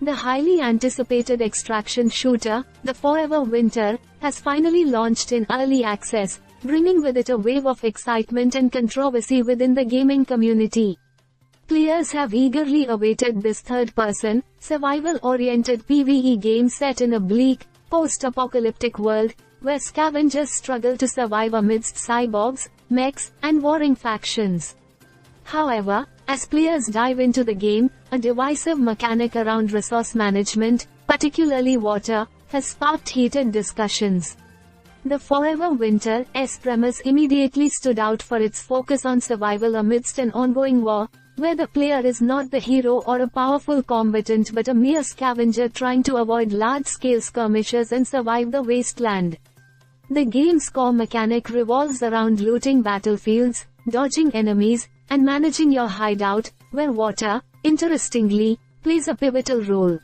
The highly anticipated extraction shooter, The Forever Winter, has finally launched in early access, bringing with it a wave of excitement and controversy within the gaming community. Players have eagerly awaited this third-person, survival-oriented PvE game set in a bleak, post-apocalyptic world, where scavengers struggle to survive amidst cyborgs, mechs, and warring factions. However, as players dive into the game, a divisive mechanic around resource management, particularly water, has sparked heated discussions. The Forever Winter's premise immediately stood out for its focus on survival amidst an ongoing war, where the player is not the hero or a powerful combatant but a mere scavenger trying to avoid large-scale skirmishes and survive the wasteland. The game's core mechanic revolves around looting battlefields, dodging enemies, and managing your hideout, where water, interestingly, plays a pivotal role.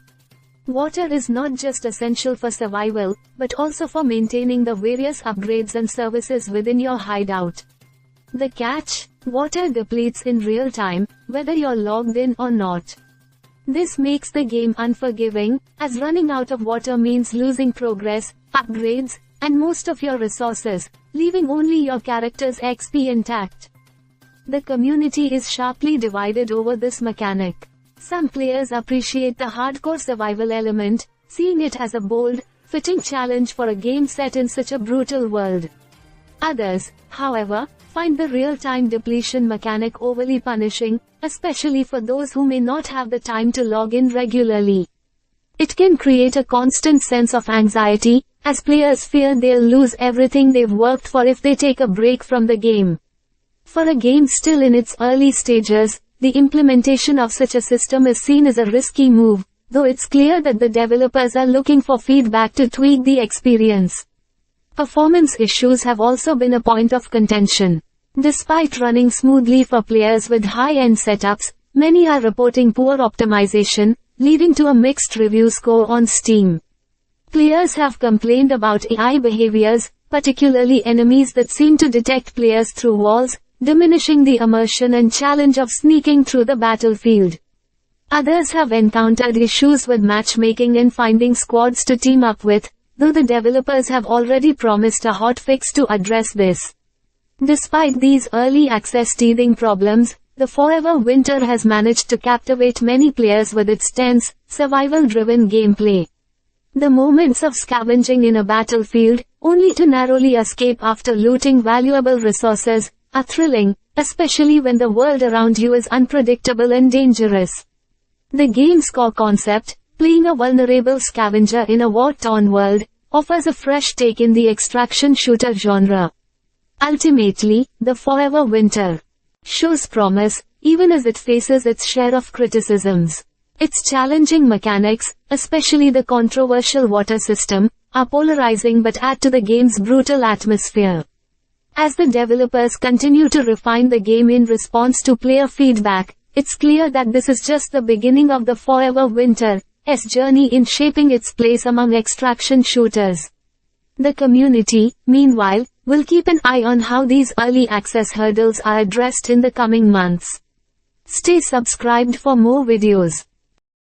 Water is not just essential for survival, but also for maintaining the various upgrades and services within your hideout. The catch: water depletes in real time, whether you're logged in or not. This makes the game unforgiving, as running out of water means losing progress, upgrades, and most of your resources, leaving only your character's XP intact. The community is sharply divided over this mechanic. Some players appreciate the hardcore survival element, seeing it as a bold, fitting challenge for a game set in such a brutal world. Others, however, find the real-time depletion mechanic overly punishing, especially for those who may not have the time to log in regularly. It can create a constant sense of anxiety, as players fear they'll lose everything they've worked for if they take a break from the game. For a game still in its early stages, the implementation of such a system is seen as a risky move, though it's clear that the developers are looking for feedback to tweak the experience. Performance issues have also been a point of contention. Despite running smoothly for players with high-end setups, many are reporting poor optimization, leading to a mixed review score on Steam. Players have complained about AI behaviors, particularly enemies that seem to detect players through walls, diminishing the immersion and challenge of sneaking through the battlefield. Others have encountered issues with matchmaking and finding squads to team up with, though the developers have already promised a hotfix to address this. Despite these early access teething problems, The Forever Winter has managed to captivate many players with its tense, survival-driven gameplay. The moments of scavenging in a battlefield, only to narrowly escape after looting valuable resources, are thrilling, especially when the world around you is unpredictable and dangerous. The game's core concept, playing a vulnerable scavenger in a war-torn world, offers a fresh take in the extraction shooter genre. Ultimately, The Forever Winter shows promise, even as it faces its share of criticisms. Its challenging mechanics, especially the controversial water system, are polarizing but add to the game's brutal atmosphere. As the developers continue to refine the game in response to player feedback, it's clear that this is just the beginning of The Forever Winter's journey in shaping its place among extraction shooters. The community, meanwhile, will keep an eye on how these early access hurdles are addressed in the coming months. Stay subscribed for more videos.